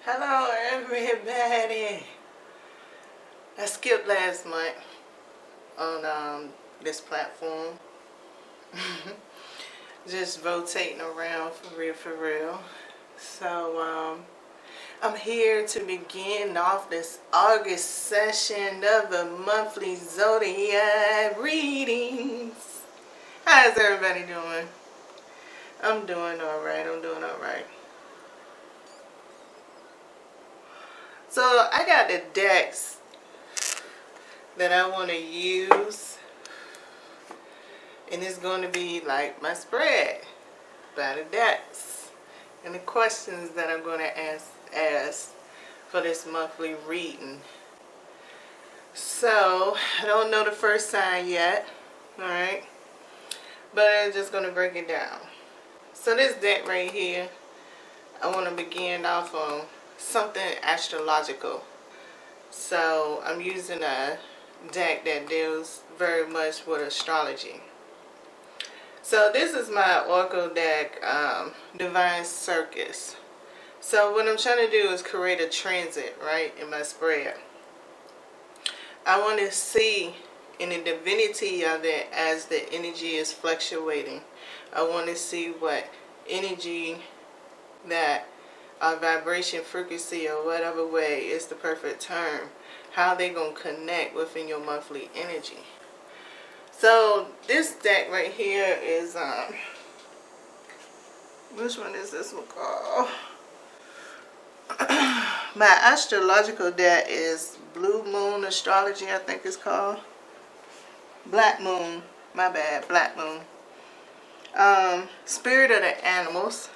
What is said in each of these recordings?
Hello everybody. I skipped last month on this platform. Just rotating around for real. So I'm here to begin off this August session of the monthly zodiac readings. How's everybody doing? I'm doing alright. So I got the decks that I want to use, and it's going to be like my spread by the decks and the questions that I'm going to ask for this monthly reading. So I don't know the first sign yet, alright, but I'm just going to break it down. So this deck right here, I want to begin off on something astrological. So I'm using a deck that deals very much with astrology. So this is my Oracle deck, Divine Circus. So what I'm trying to do is create a transit, right, in my spread. I want to see in the divinity of it as the energy is fluctuating. I want to see what energy that vibration, frequency, or whatever way is the perfect term, how they gonna connect within your monthly energy. So this deck right here is which one is this one called? My astrological deck is Blue Moon Astrology, I think it's called. Black Moon, my bad, Black Moon. Spirit of the Animals.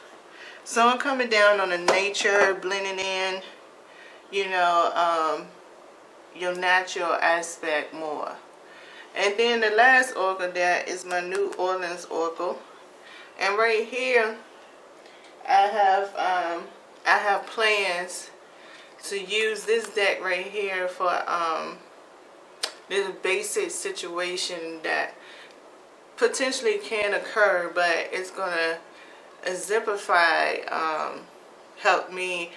So I'm coming down on the nature, blending in, your natural aspect more. And then the last oracle there is my New Orleans oracle. And right here, I have plans to use this deck right here for this basic situation that potentially can occur, but it's gonna exemplify, help me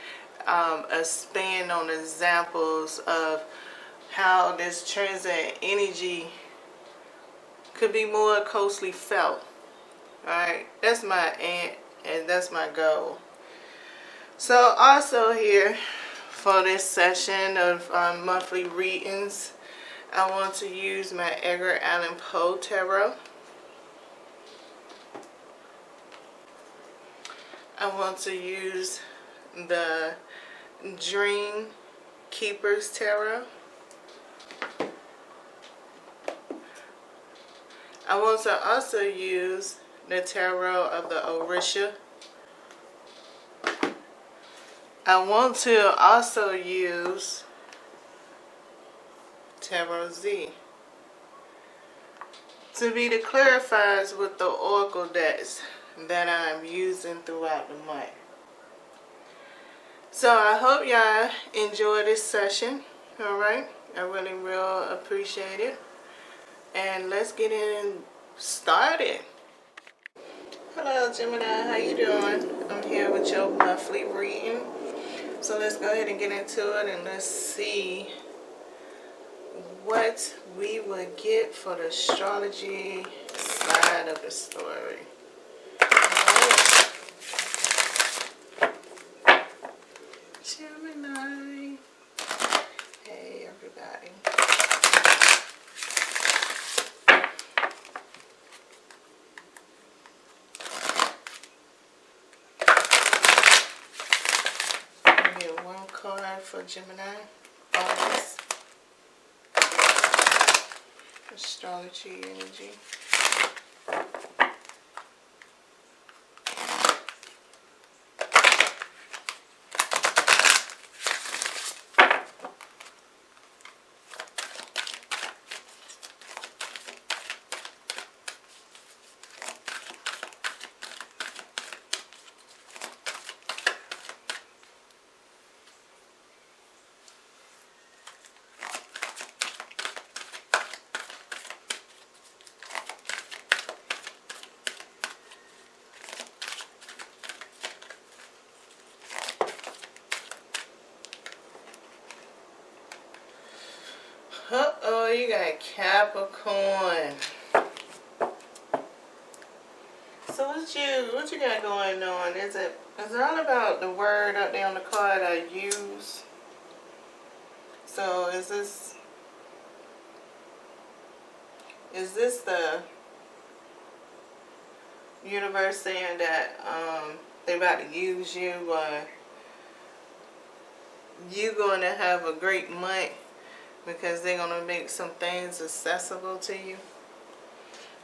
expand on examples of how this transit energy could be more closely felt. Alright, that's my aim and that's my goal. So also here for this session of monthly readings, I want to use my Edgar Allan Poe Tarot. I want to use the Dream Keeper's Tarot. I want to also use the Tarot of the Orisha. I want to also use Tarot Z to be the clarifiers with the oracle decks that I'm using throughout the month. So I hope y'all enjoy this session. Alright, I really will appreciate it. And let's get in started. Hello Gemini, how you doing? I'm here with your monthly reading. So let's go ahead and get into it, and let's see what we would get for the astrology side of the story. Gemini. Hey everybody. I'll get one card for Gemini. August. Astrology energy. Uh-oh, you got Capricorn. So what you got going on? Is it all about the word up there on the card I use? So is this the universe saying that they about to use you, or you going to have a great month because they're going to make some things accessible to you?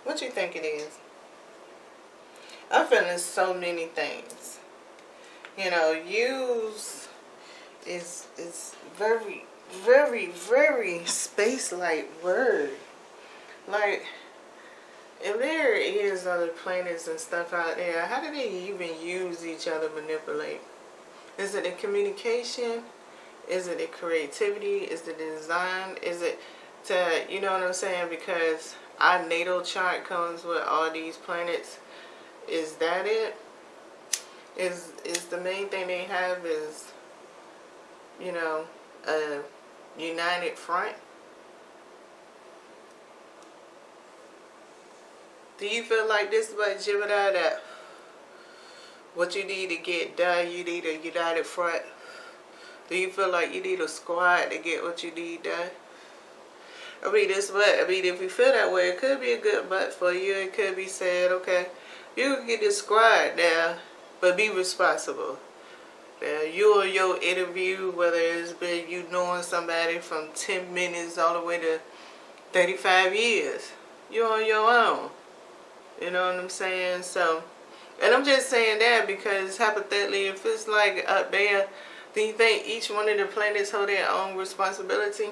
What you think it is? I'm feeling so many things. You know, use is very, very, very space-like word. Like, if there is other planets and stuff out there, how do they even use each other, manipulate? Is it the communication? Is it the creativity? Is it the design? Is it to, you know what I'm saying? Because our natal chart comes with all these planets. Is that it? Is the main thing they have is, you know, a united front? Do you feel like this is what Gemini, that what you need to get done, you need a united front? Do you feel like you need a squad to get what you need done? I mean, if you feel that way, it could be a good month for you. It could be saying, okay, you can get this squad now, but be responsible. Now, you or your interview, whether it's been you knowing somebody from 10 minutes all the way to 35 years, you're on your own. You know what I'm saying? So, and I'm just saying that because hypothetically, if it's like up there, do you think each one of the planets hold their own responsibility?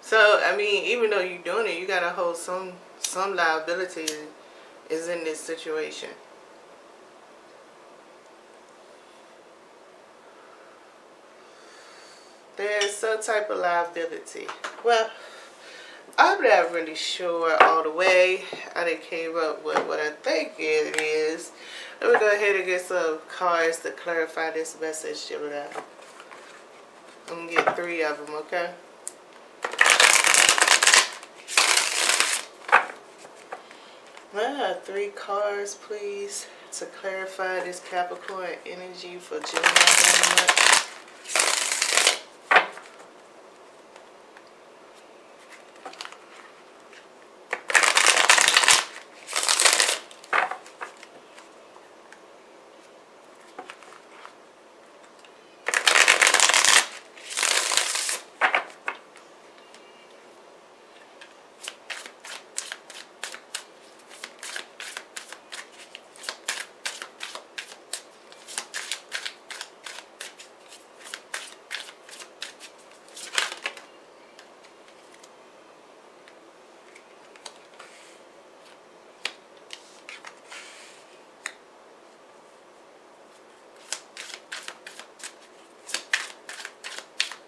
So, I mean, even though you're doing it, you gotta hold some liability is in this situation. There's some type of liability. Well, I'm not really sure all the way. I done came up with what I think it is. Let me go ahead and get some cards to clarify this message, Gemini. I'm going to get 3 of them, okay? I have 3 cards, please, to clarify this Capricorn energy for Gemini.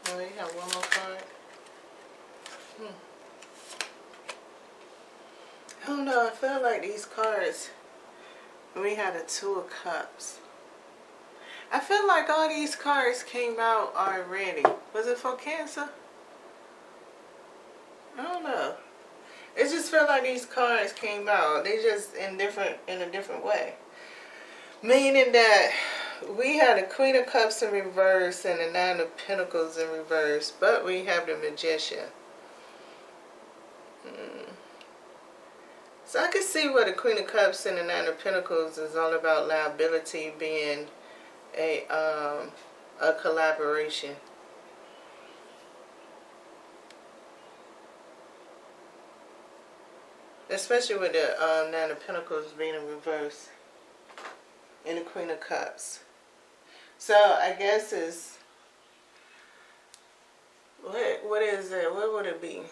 Oh, you have one more card? I don't know, I feel like these cards, we had a 2 of Cups. I feel like all these cards came out already. Was it for Cancer? I don't know. It just felt like these cards came out. They just in a different way. Meaning that we had a Queen of Cups in reverse and a 9 of Pentacles in reverse, but we have the Magician. So I can see where the Queen of Cups and the 9 of Pentacles is all about liability being a collaboration. Especially with the 9 of Pentacles being in reverse and the Queen of Cups. So I guess it's, what is it? What would it be?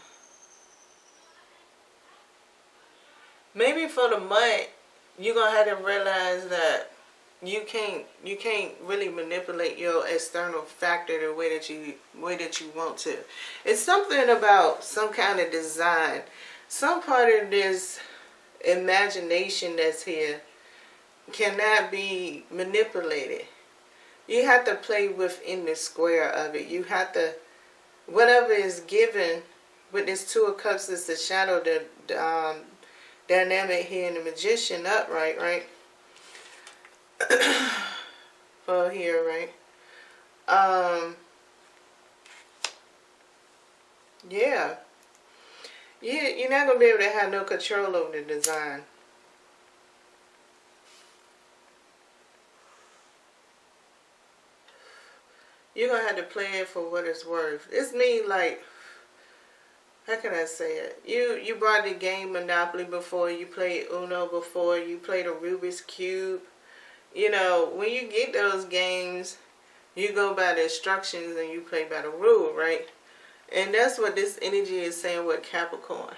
Maybe for the month, you're gonna have to realize that you can't really manipulate your external factor the way that you want to. It's something about some kind of design. Some part of this imagination that's here cannot be manipulated. You have to play within the square of it. You have to, whatever is given, with this Two of Cups, it's the shadow, the dynamic here, and the Magician upright, right? For here, right? Yeah. You're not going to be able to have no control over the design. You're going to have to play it for what it's worth. It's me, like, how can I say it? You brought the game Monopoly before. You played Uno before. You played a Rubik's Cube. You know, when you get those games, you go by the instructions and you play by the rule, right? And that's what this energy is saying with Capricorn.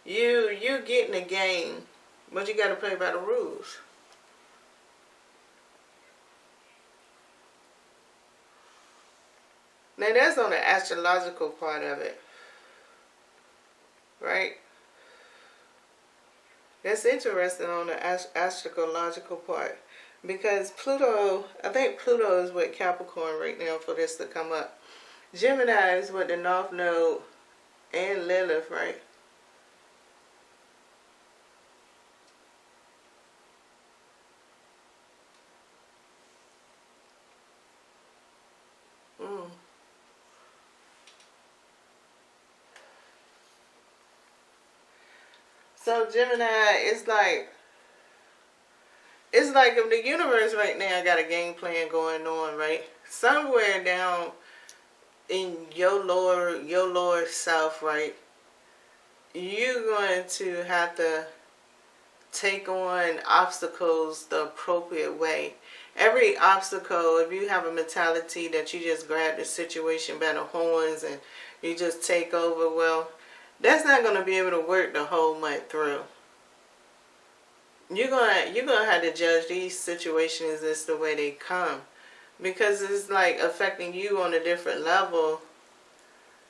You getting a game, but you got to play by the rules. Now that's on the astrological part of it, right? That's interesting on the astrological part, because Pluto, I think Pluto is with Capricorn right now for this to come up. Gemini is with the North Node and Lilith, right? So Gemini, it's like if the universe right now got a game plan going on, right? Somewhere down in your lower self, right? You're going to have to take on obstacles the appropriate way. Every obstacle, if you have a mentality that you just grab the situation by the horns and you just take over, well, that's not going to be able to work the whole month through. You're gonna have to judge these situations as the way they come, because it's like affecting you on a different level.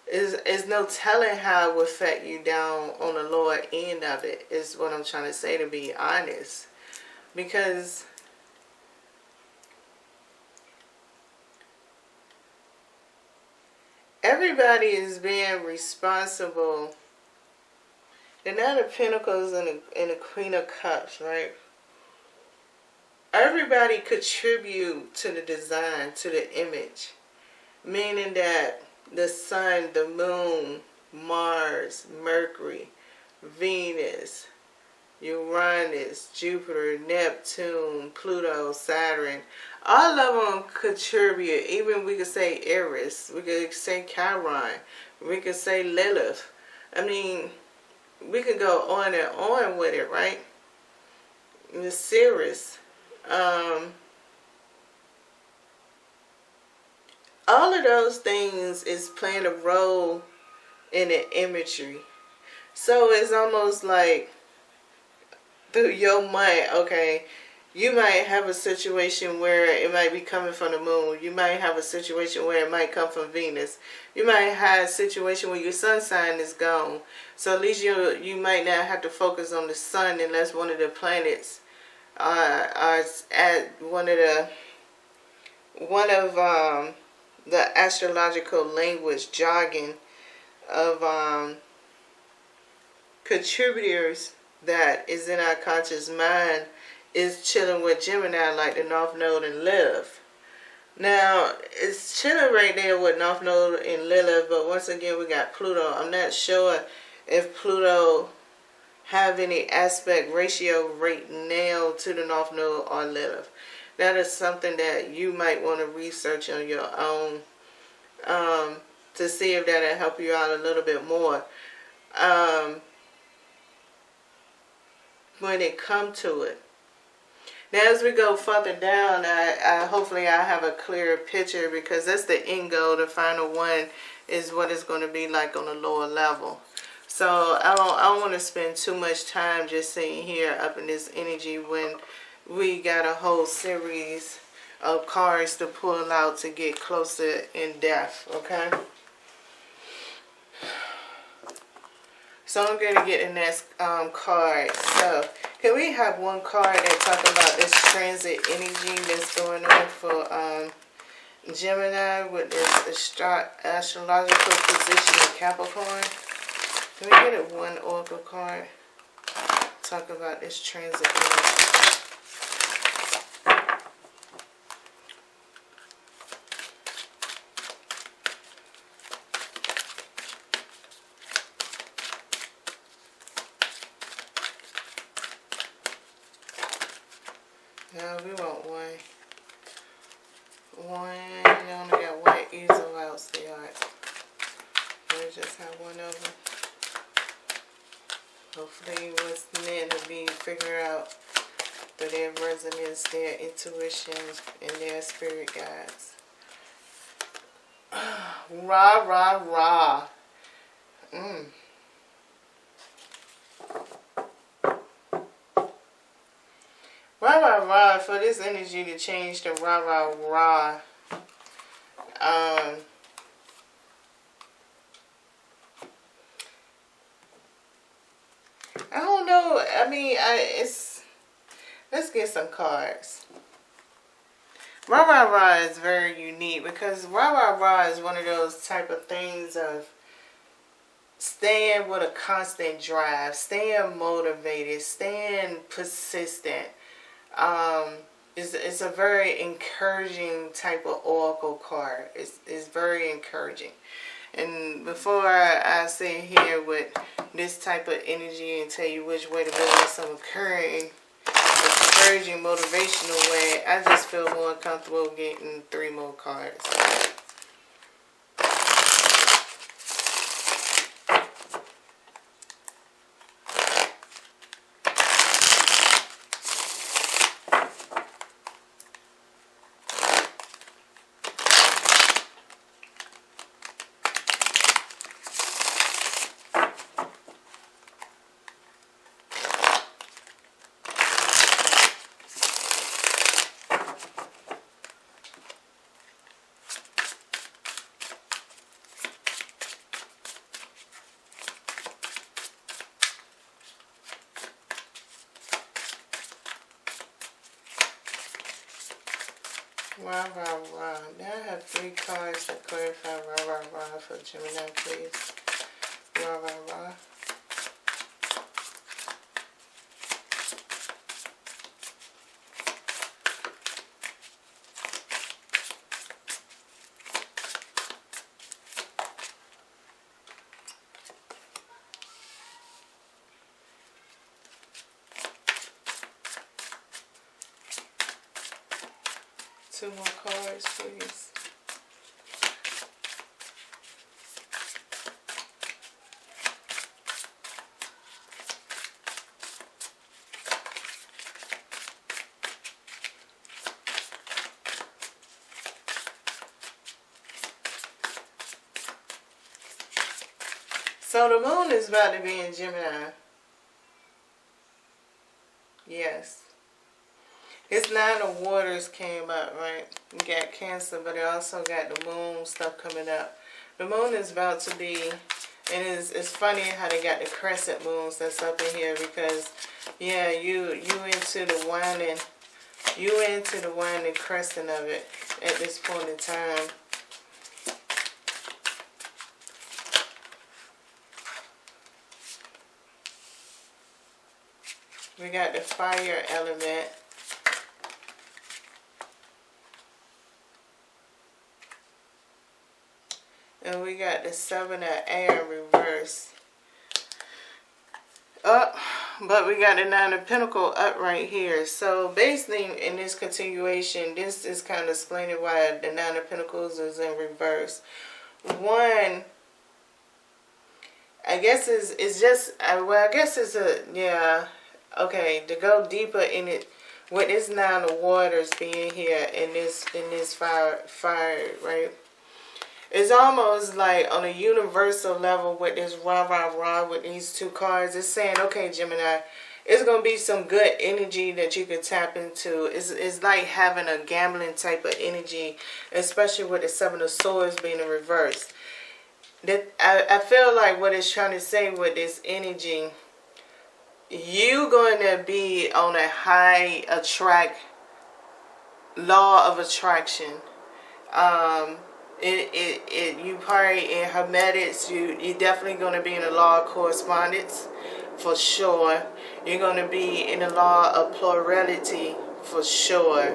Is no telling how it will affect you down on the lower end of it, is what I'm trying to say, to be honest. Because everybody is being responsible. The Nine of Pentacles and the Queen of Cups, right? Everybody contribute to the design, to the image. Meaning that the sun, the moon, Mars, Mercury, Venus, Uranus, Jupiter, Neptune, Pluto, Saturn, all of them contribute. Even we could say Eris, we could say Chiron, we could say Lilith. I mean, we could go on and on with it, right? The Sirius. All of those things is playing a role in the imagery. So it's almost like through your mind, okay, you might have a situation where it might be coming from the moon. You might have a situation where it might come from Venus. You might have a situation where your sun sign is gone. So at least you might not have to focus on the sun unless one of the planets are at one of the astrological language jargon of contributors that is in our conscious mind is chilling with Gemini, like the North Node and Lilith. Now, it's chilling right there with North Node and Lilith, but once again, we got Pluto. I'm not sure if Pluto have any aspect ratio right now to the North Node or Lilith. That is something that you might want to research on your own to see if that'll help you out a little bit more. When it comes to it. Now, as we go further down, hopefully I have a clearer picture, because that's the end goal. The final one is what it's going to be like on a lower level. So I don't want to spend too much time just sitting here up in this energy when we got a whole series of cards to pull out to get closer in depth, okay? So I'm going to get the next card. So can we have one card that talk about this transit energy that's going on for Gemini with this astrological position of Capricorn. Let me get it one oracle card. Talk about this transit. No, we want one. You only got one easel out, sweetheart. We just have one of them. Hopefully what's meant to be figure out through their resonance, their intuition, and their spirit guides. Rah, rah, rah. Rah, rah, rah. For this energy to change to rah, rah, rah. I don't know. I mean, let's get some cards. Rah, rah, rah is very unique because rah, rah, rah is one of those type of things of staying with a constant drive, staying motivated, staying persistent. It's a very encouraging type of oracle card. It's very encouraging. And before I sit here with this type of energy and tell you which way to go in some encouraging, motivational way, I just feel more comfortable getting 3 more cards. Rah, rah, rah. Now I have 3 cards to clarify rah, rah, rah for Gemini, please. Rah, rah, rah. Two more cards, please. So the moon is about to be in Gemini. Yes. It's 9 of Waters came up, right? We got Cancer, but it also got the moon stuff coming up. The moon is about to be, and it's funny how they got the crescent moons that's up in here because, yeah, you into the wine and crescent of it at this point in time. We got the fire element. And we got the 7 of air in reverse. Up, but we got the 9 of Pentacles up right here. So basically in this continuation, this is kind of explaining why the 9 of Pentacles is in reverse. One, I guess it's just, well, I guess it's a, yeah, okay, to go deeper in it, with this 9 of Waters being here in this fire, right? It's almost like on a universal level with this rah, rah, rah with these 2 cards. It's saying, okay, Gemini, it's going to be some good energy that you can tap into. It's like having a gambling type of energy, especially with the 7 of Swords being in reverse. I feel like what it's trying to say with this energy, you're going to be on a high law of attraction. You probably in Hermetics, you're definitely going to be in the law of correspondence for sure. You're going to be in the law of plurality for sure.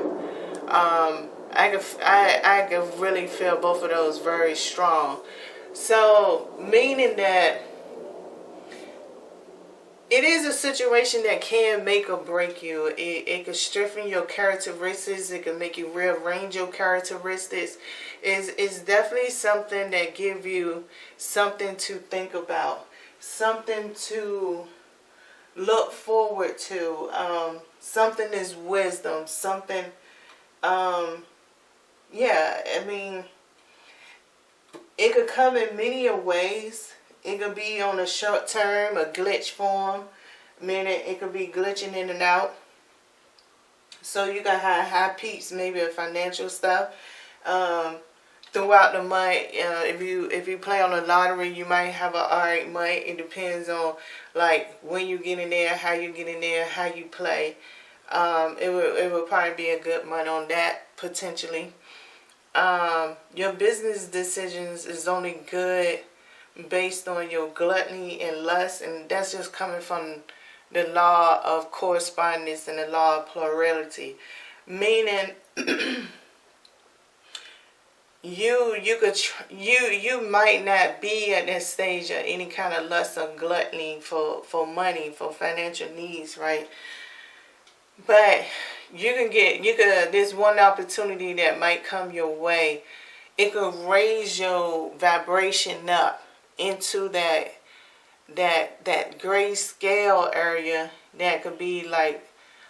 I can really feel both of those very strong. So, meaning that it is a situation that can make or break you. It can strengthen your characteristics. It can make you rearrange your characteristics. It's definitely something that gives you something to think about, something to look forward to. Something is wisdom. Something, yeah, I mean, it could come in many ways. It could be on a short term, a glitch form, meaning it could be glitching in and out. So you can have high peaks, maybe of financial stuff. Throughout the month, if you play on the lottery, you might have an alright month. It depends on like when you get in there, how you get in there, how you play. It would probably be a good month on that potentially. Your business decisions is only good based on your gluttony and lust, and that's just coming from the law of correspondence and the law of plurality, meaning you might not be at that stage of any kind of lust or gluttony for money, for financial needs, right? But there's one opportunity that might come your way. It could raise your vibration up into that gray scale area that could be like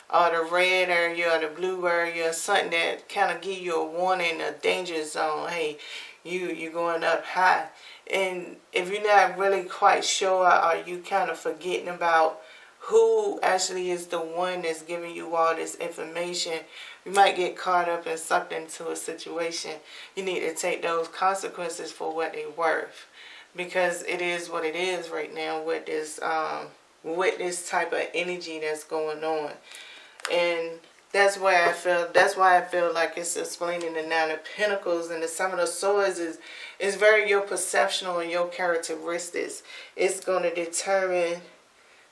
the red area or the blue area, something that kind of give you a warning, a danger zone. Hey, you're going up high. And if you're not really quite sure, or you kind of forgetting about who actually is the one that's giving you all this information, you might get caught up and sucked into a situation. You need to take those consequences for what they're worth, because it is what it is right now with this type of energy that's going on. And that's why I feel like it's explaining the Nine of Pentacles and the Seven of Swords is very your perceptional and your characteristics. It's going to determine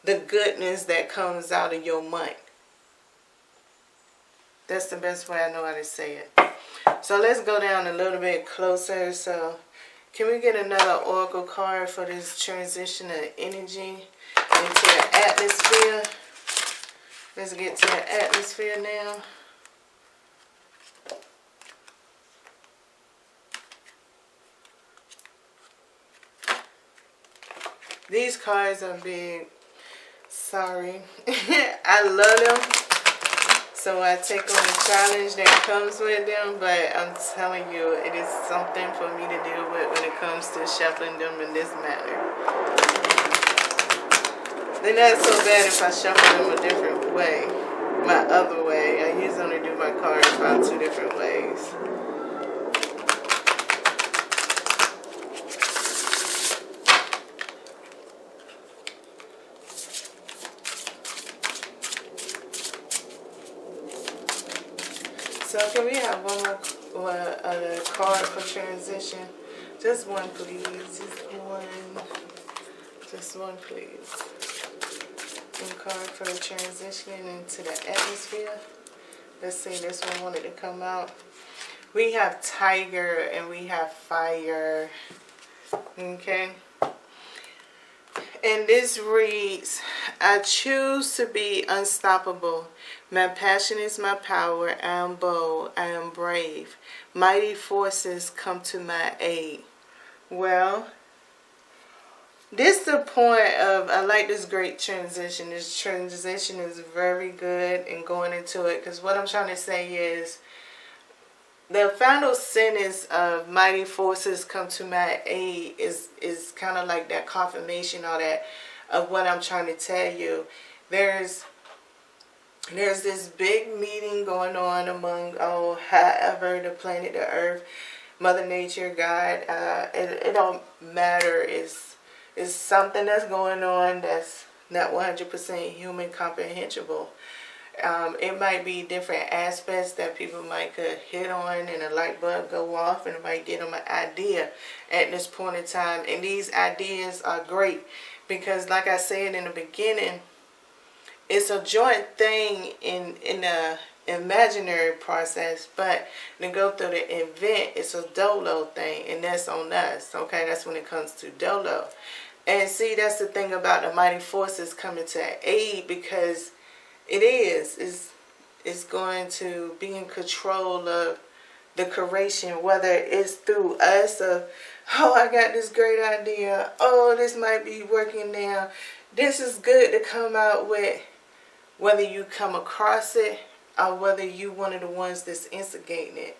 the goodness that comes out of your mind. That's the best way I know how to say it. So let's go down a little bit closer. So can we get another oracle card for this transition of energy into the atmosphere? Let's get to the atmosphere now. These cards are big. Sorry. I love them. So I take on the challenge that comes with them. But I'm telling you, it is something for me to deal with when it comes to shuffling them in this manner. They're not so bad if I shuffle them a different way. My other way. I usually do my cards about 2 different ways. So can we have one more card for transition? Just one, please. Just one, please. One card for the transition into the atmosphere. Let's see, this one wanted to come out. We have Tiger and we have Fire. Okay. And this reads, I choose to be unstoppable. My passion is my power. I am bold. I am brave. Mighty forces come to my aid. Well, this is the point of, I like this great transition. This transition is very good in going into it, because what I'm trying to say is the final sentence of mighty forces come to my aid is kind of like that confirmation or that of what I'm trying to tell you. There's this big meeting going on among however the planet, the earth, Mother Nature, God, it don't matter. It's something that's going on that's not 100% human comprehensible. It might be different aspects that people might could hit on and a light bulb go off, and it might give them an idea at this point in time. And these ideas are great because, like I said in the beginning, it's a joint thing in the imaginary process, but to go through the event, it's a dolo thing, and that's on us. Okay, that's when it comes to dolo. And see, that's the thing about the mighty forces coming to aid, because it's going to be in control of the creation, whether it's through us of, oh, I got this great idea, oh, this might be working now, this is good to come out with, whether you come across it or whether you one of the ones that's instigating it.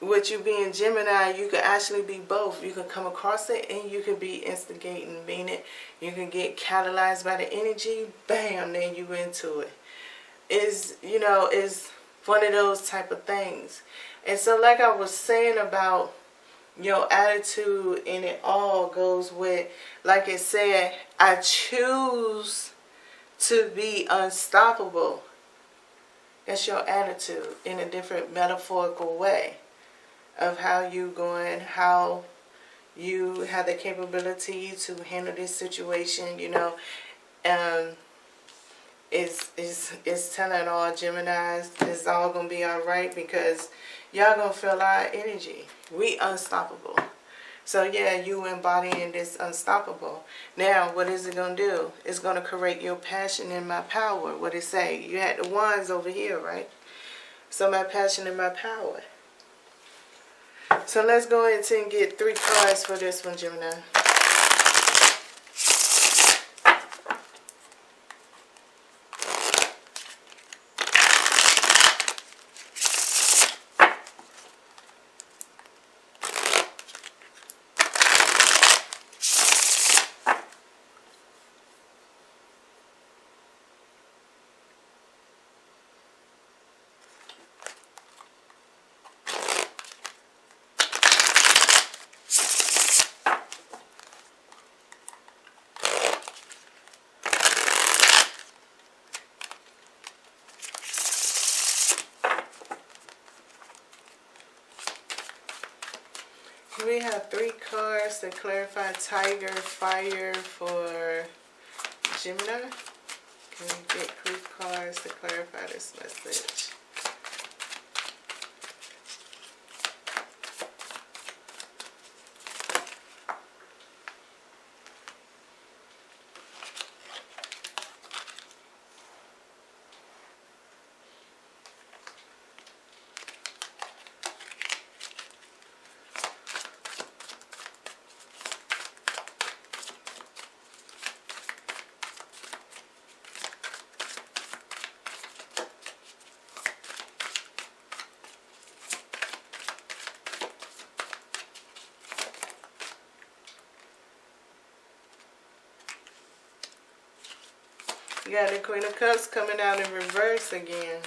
With you being Gemini, you can actually be both. You can come across it and you can be instigating, meaning you can get catalyzed by the energy, bam, then you into it. Is one of those type of things. And so, like I was saying about your attitude, and it all goes with, like it said, I choose to be unstoppable. That's your attitude in a different metaphorical way of how you going, how you have the capability to handle this situation. It's telling all Geminis it's all gonna be all right, because y'all gonna feel our energy. We unstoppable. So yeah, you embodying this unstoppable. Now, what is it gonna do? It's gonna create your passion and my power. What it say? You had the wands over here, right? So my passion and my power. So let's go ahead and get 3 cards for this one, Gemini. We have 3 cards to clarify Tiger Fire for Gemini. Can we get 3 cards to clarify this message? You got the Queen of Cups coming out in reverse again.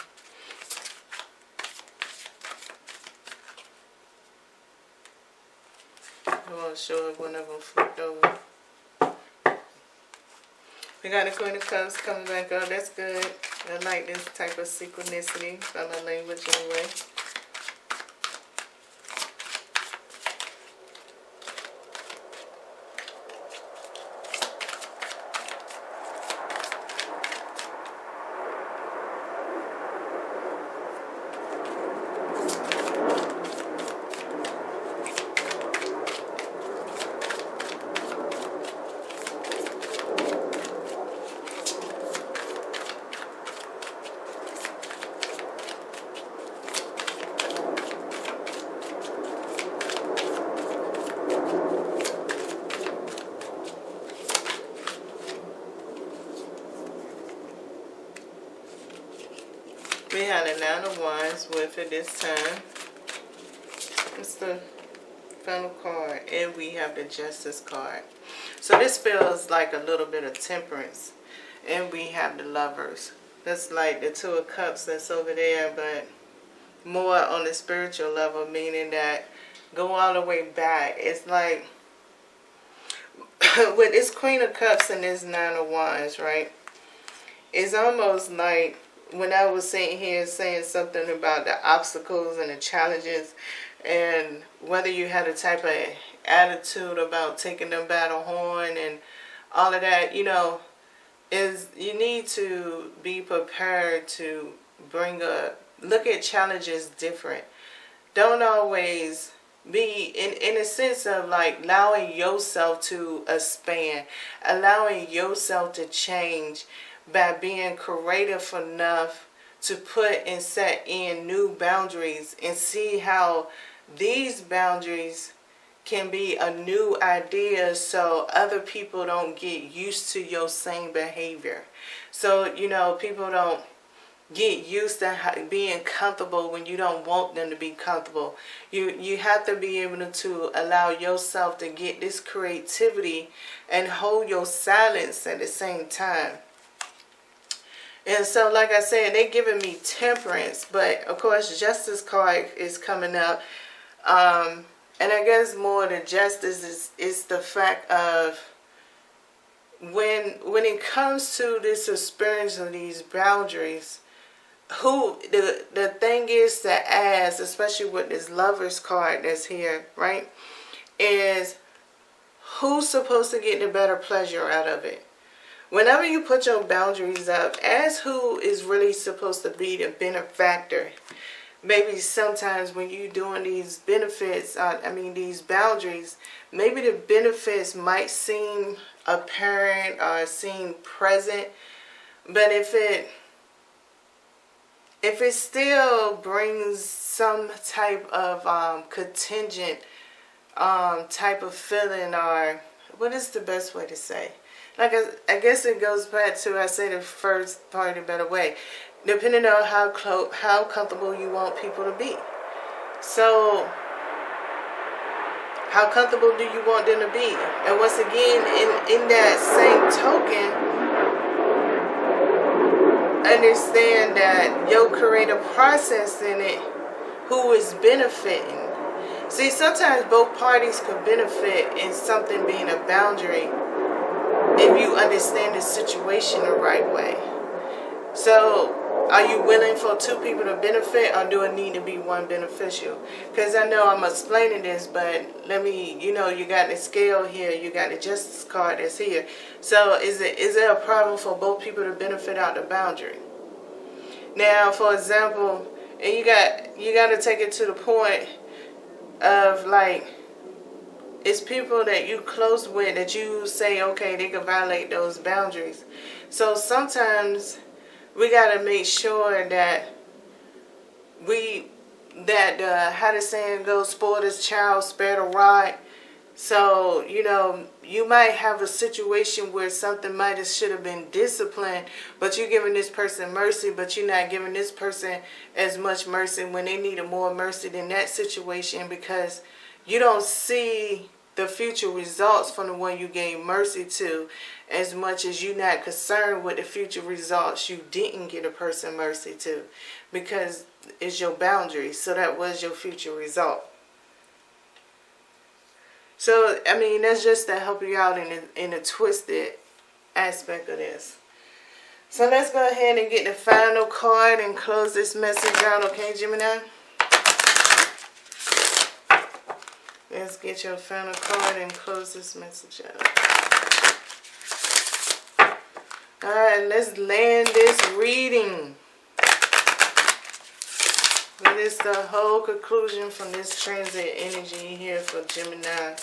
I won't show if one of them flipped over. We got the Queen of Cups coming back up. That's good. I like this type of synchronicity from my language anyway. We had a 9 of Wands with it this time. It's the final card. And we have the Justice card. So this feels like a little bit of Temperance. And we have the Lovers. That's like the 2 of Cups that's over there, but more on the spiritual level, meaning that go all the way back. It's like with this Queen of Cups and this 9 of Wands, right? It's almost like when I was sitting here saying something about the obstacles and the challenges, and whether you had a type of attitude about taking the battle horn and all of that, you know, is you need to be prepared to look at challenges different. Don't always be in a sense of like allowing yourself to expand, allowing yourself to change by being creative enough to put and set in new boundaries and see how these boundaries can be a new idea so other people don't get used to your same behavior. So, you know, people don't get used to being comfortable when you don't want them to be comfortable. You have to be able to allow yourself to get this creativity and hold your silence at the same time. And so, like I said, they're giving me temperance, but of course, justice card is coming up. And I guess more than justice is the fact of when it comes to this experience of these boundaries, who the thing is to ask, especially with this Lover's card that's here, right, is who's supposed to get the better pleasure out of it? Whenever you put your boundaries up, ask who is really supposed to be the benefactor. Maybe sometimes when you're doing these benefits, these boundaries, maybe the benefits might seem apparent or seem present, but if it still brings some type of contingent type of feeling, or what is the best way to say? Like I guess it goes back to, I say the first part in a better way, depending on how comfortable you want people to be. So, how comfortable do you want them to be? And once again, in that same token, understand that your creative process in it, who is benefiting. See, sometimes both parties could benefit in something being a boundary if you understand the situation the right way. So, are you willing for two people to benefit, or do it need to be one beneficial? Because I know I'm explaining this, but let me, you got the scale here, you got the justice card that's here. So is it a problem for both people to benefit out the boundary? Now, for example, and you got to take it to the point of like, it's people that you close with that you say, okay, they can violate those boundaries. So sometimes we got to make sure that how the saying goes, spoil this child, spare the rod. So, you might have a situation where something should have been disciplined, but you're giving this person mercy, but you're not giving this person as much mercy when they needed more mercy than that situation, because you don't see the future results from the one you gave mercy to as much as you're not concerned with the future results you didn't give a person mercy to, because it's your boundary, so that was your future result. So, that's just to help you out in a twisted aspect of this. So let's go ahead and get the final card and close this message out, okay, Gemini? Let's get your final card and close this message out. Alright, let's land this reading. What is the whole conclusion from this transit energy here for Gemini?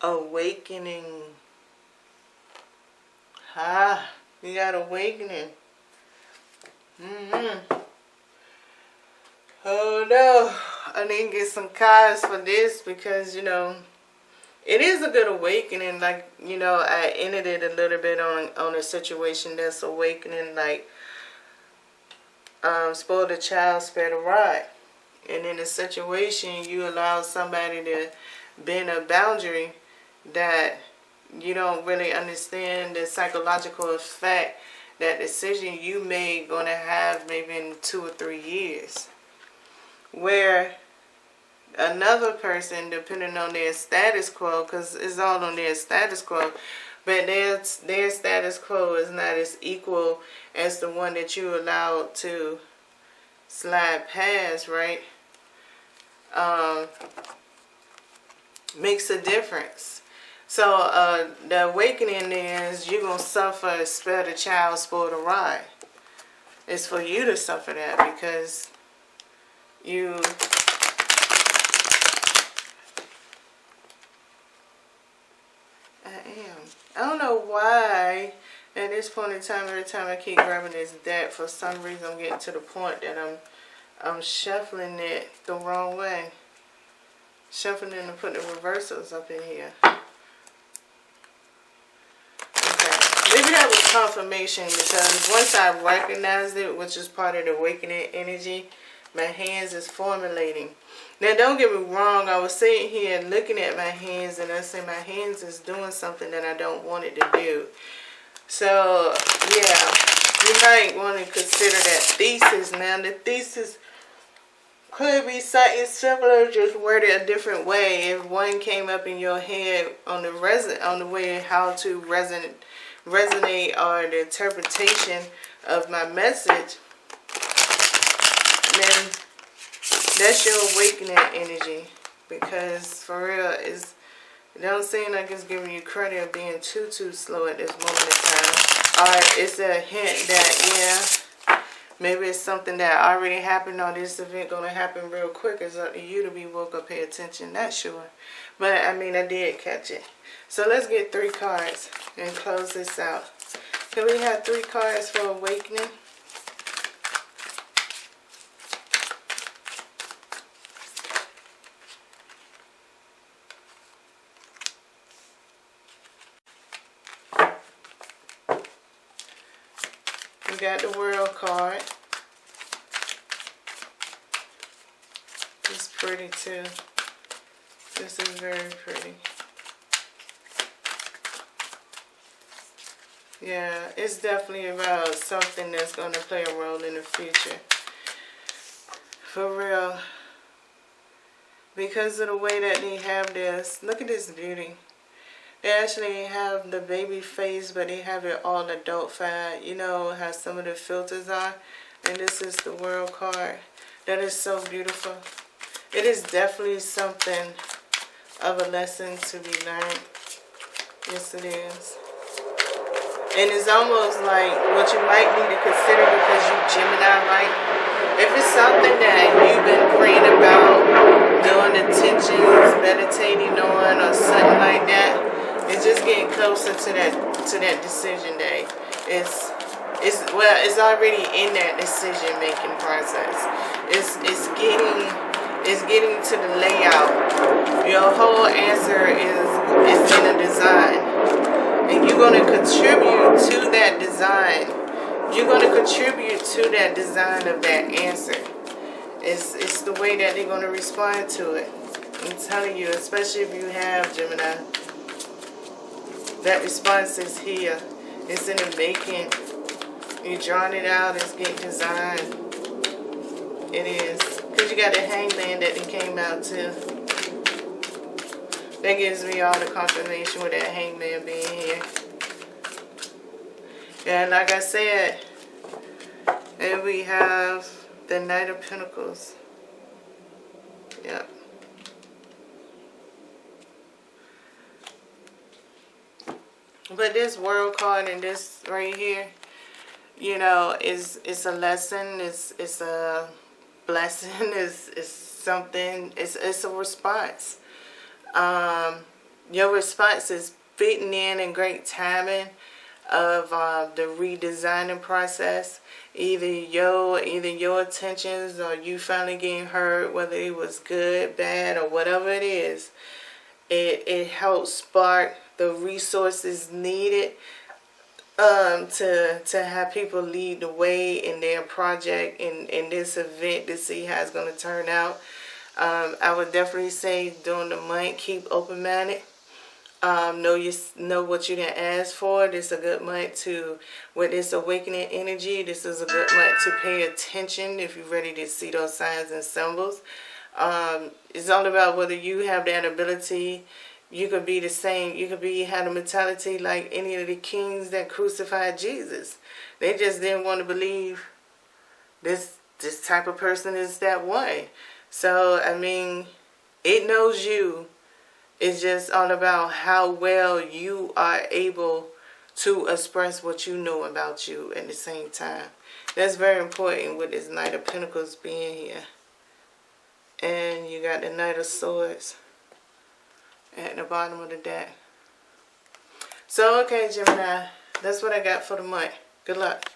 Awakening. You got awakening. Oh no, I didn't get some cards for this because, it is a good awakening. Like, I ended it a little bit on a situation that's awakening, like, spoil the child, spare the rod. And in a situation, you allow somebody to bend a boundary that you don't really understand the psychological effect that decision you made going to have maybe in 2 or 3 years. Where another person, depending on their status quo, because it's all on their status quo, but their status quo is not as equal as the one that you allowed to slide past, right? Makes a difference. So the awakening is you're going to suffer, spare the child, spoil the ride. It's for you to suffer that because you... I don't know why at this point in time, every time I keep grabbing this deck, for some reason I'm getting to the point that I'm shuffling it the wrong way. Shuffling and putting the reversals up in here. Maybe that was confirmation because once I recognized it, which is part of the awakening energy, my hands is formulating. Now don't get me wrong, I was sitting here looking at my hands and I say my hands is doing something that I don't want it to do. So yeah, you might want to consider that thesis. Now the thesis could be something similar, just worded a different way. If one came up in your head on the way how to resonate or the interpretation of my message, then that's your awakening energy. Because for real, it don't seem like it's giving you credit of being too slow at this moment in time. Or it's a hint that, yeah, maybe it's something that already happened or this event going to happen real quick. It's up to you to be woke up, pay attention. Not sure. But, I mean, I did catch it. So let's get 3 cards and close this out. Can we have 3 cards for awakening? We got the World card. It's pretty too. This is very pretty. Yeah, it's definitely about something that's going to play a role in the future. For real. Because of the way that they have this. Look at this beauty. They actually have the baby face, but they have it all adultified. You know how some of the filters are. And this is the World card. That is so beautiful. It is definitely something of a lesson to be learned. Yes, it is. And it's almost like what you might need to consider because you Gemini, right? If it's something that you've been praying about, doing intentions, meditating on, or something like that, it's just getting closer to that decision day. It's already in that decision making process. It's getting to the layout. Your whole answer is in a design. And you're going to contribute to that design. You're going to contribute to that design of that answer. It's the way that they're going to respond to it. I'm telling you, especially if you have Gemini. That response is here. It's in the making. You're drawing it out. It's getting designed. It is. Because you got the Hangman that they came out too. That gives me all the confirmation with that Hangman being here. And like I said, and we have the Knight of Pentacles. Yep. But this World card and this right here, you know, it's a lesson. It's a blessing. It's something. It's a response. Your response is fitting in great timing of the redesigning process. Either your intentions or you finally getting heard, whether it was good, bad, or whatever it is. It helps spark the resources needed to have people lead the way in their project in this event to see how it's going to turn out. I would definitely say during the month, keep open-minded. Know what you didn't ask for. This is a good month to, with this awakening energy, this is a good month to pay attention if you're ready to see those signs and symbols. It's all about whether you have that ability. You could be the same. You could have a mentality like any of the kings that crucified Jesus. They just didn't want to believe this type of person is that way. So, I mean, it knows you. It's just all about how well you are able to express what you know about you at the same time. That's very important with this Knight of Pentacles being here. And you got the Knight of Swords at the bottom of the deck. So, okay, Gemini, that's what I got for the month. Good luck.